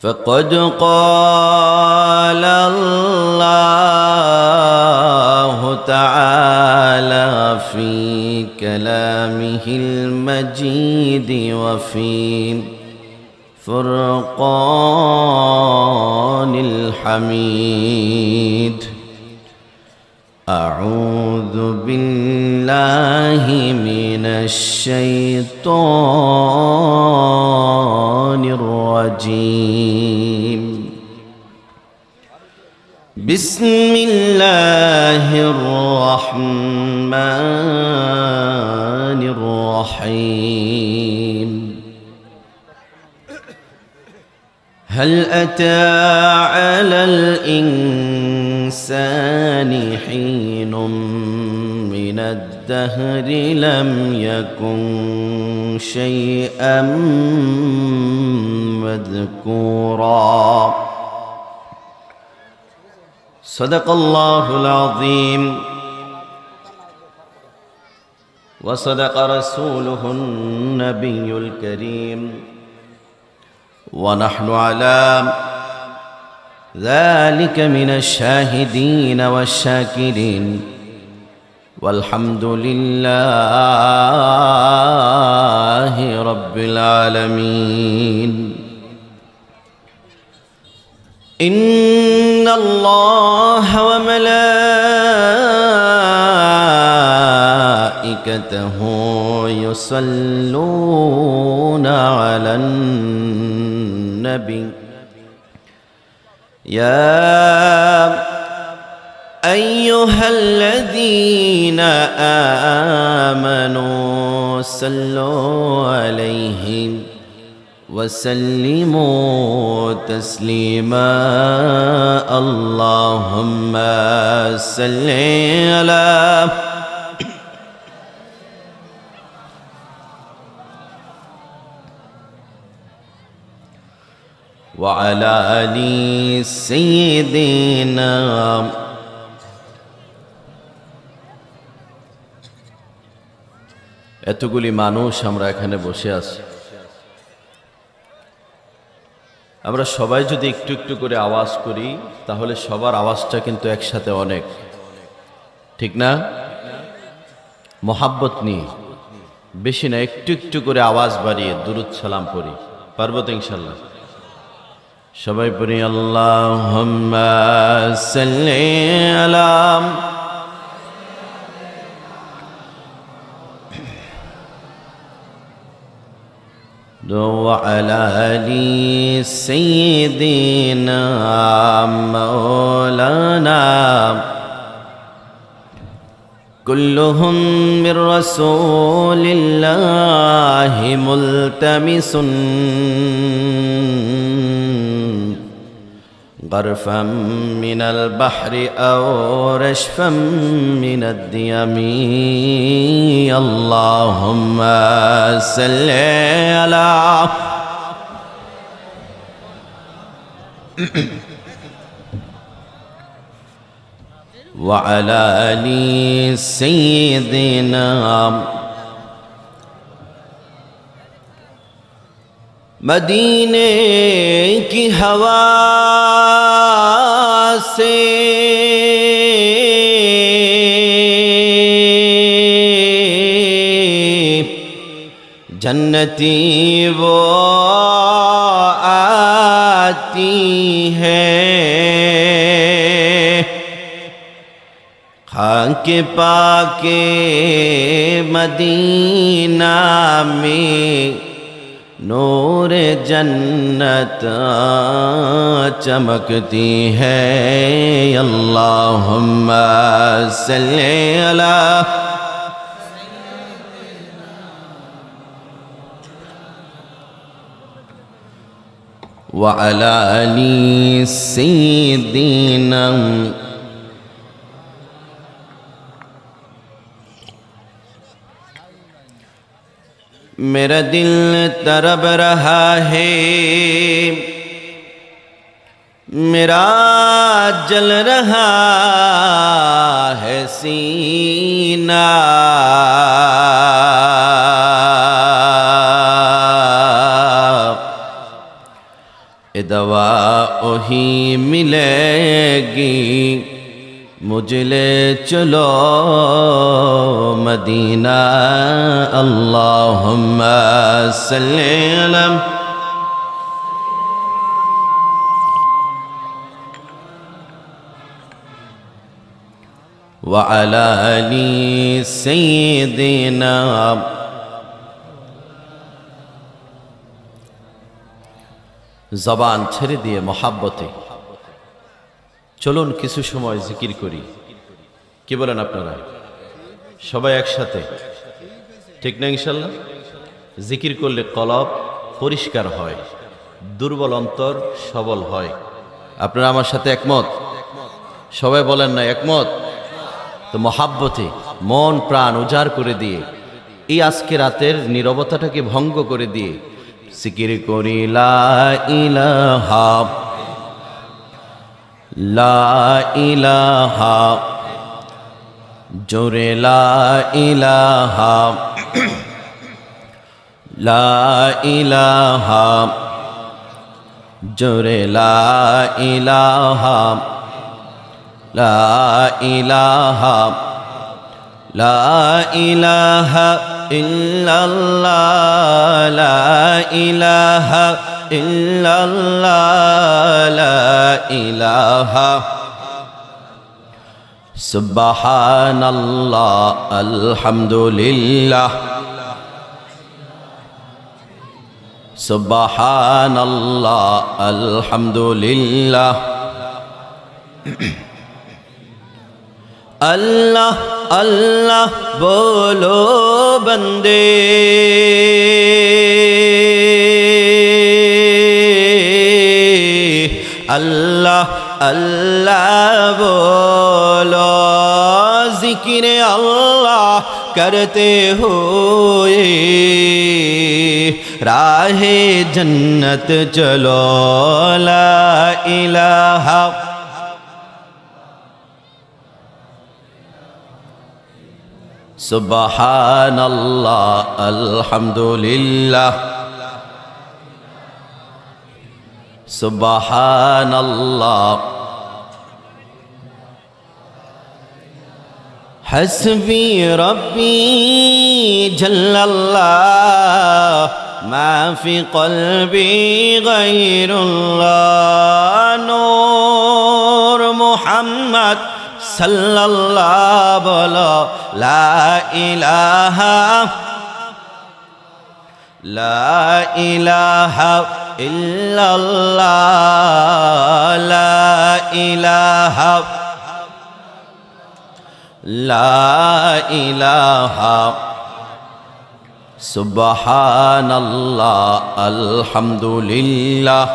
فقد قال الله تعالى في كلامه المجيد وفي فرقان الحميد أعوذ بالله من الشيطان الرجيم بسم الله الرحمن الرحيم هل أتى على الإنسان حين من الدهر لم يكن شيئا مذكورا صدق الله العظيم وصدق رسوله النبي الكريم ونحن على ذلك من الشاهدين والشاكرين والحمد لله رب العالمين إن الله وملائكته يصلون على النبي يا أيها الذين آمنوا صلوا عليه وسلموا تسليما اللهم صل على وعلى آل سيدنا এতগুলি মানুষ আমরা এখানে বসে আছি আমরা সবাই যদি একটু একটু করে আওয়াজ করি তাহলে সবার আওয়াজটা কিন্তু একসাথে অনেক ঠিক না মোহাব্বত নিয়ে বেশি না একটু একটু করে আওয়াজ বাড়িয়ে দুরূদ সালাম পড়ি পারবো তো ইনশাআল্লাহ সবাই পড়ি আল্লাহুম্মা সাল্লি আলা وعلى آل سيدنا مولانا كلهم من رسول الله ملتمس غرفا من البحر أو رشفا من الديم اللهم صل على وعلى آل سيدنا مدینے کی ہوا سے جنتی وہ آتی ہے خاک پاک مدینہ میں نور جنت چمکتی ہے اللہم صلی علی وعلی آل سیدنا میرا دل تڑپ رہا ہے میرا جل رہا ہے سینہ ये दवा वही मिलेगी मुझे ले चलो मदीना अल्लाहुम्मा सल्ली अला व अला आली सय्यिदिना। জবান ছেড়ে দিয়ে মহাব্বতে চলুন কিছু সময় জিকির করি। কি বলেন আপনারা? সবাই একসাথে, ঠিক না? ইনশাল্লাহ জিকির করলে কলব পরিষ্কার হয়, দুর্বল অন্তর সবল হয়। আপনারা আমার সাথে একমত? সবাই বলেন না একমত? তো মহাব্বতে মন প্রাণ উজাড় করে দিয়ে এই আজকে রাতের নীরবতাটাকে ভঙ্গ করে দিয়ে জিকির করি লা ইলাহা লা ইলাহা জোরে লা ইলাহা লা ইলাহা জোরে লা ইলাহা লা ইলাহা লা ইলাহা ইল্লাল্লাহ লা ইলাহা ইল্লাল্লাহ লা ইলাহা সুবহানাল্লাহ আলহামদুলিল্লাহ সুবহানাল্লাহ আলহামদুলিল্লাহ। अल्लाह अल्लाह बोलो बंदे अल्लाह अल्लाह बोलो जिक्र अल्लाह करते हुए राहे जन्नत चलो ला इलाहा सुबहानल्लाह अल्हम्दुलिल्लाह सुबहानल्लाह हस्बी रब्बी जल्लल्लाह मा फी क़ल्बी गैरुल्लाह नूर मुहम्मद सल्लल्लाहु बोलो ला इलाहा इल्लल्लाह ला इलाहा सुबहानल्लाह अल्हम्दुलिल्लाह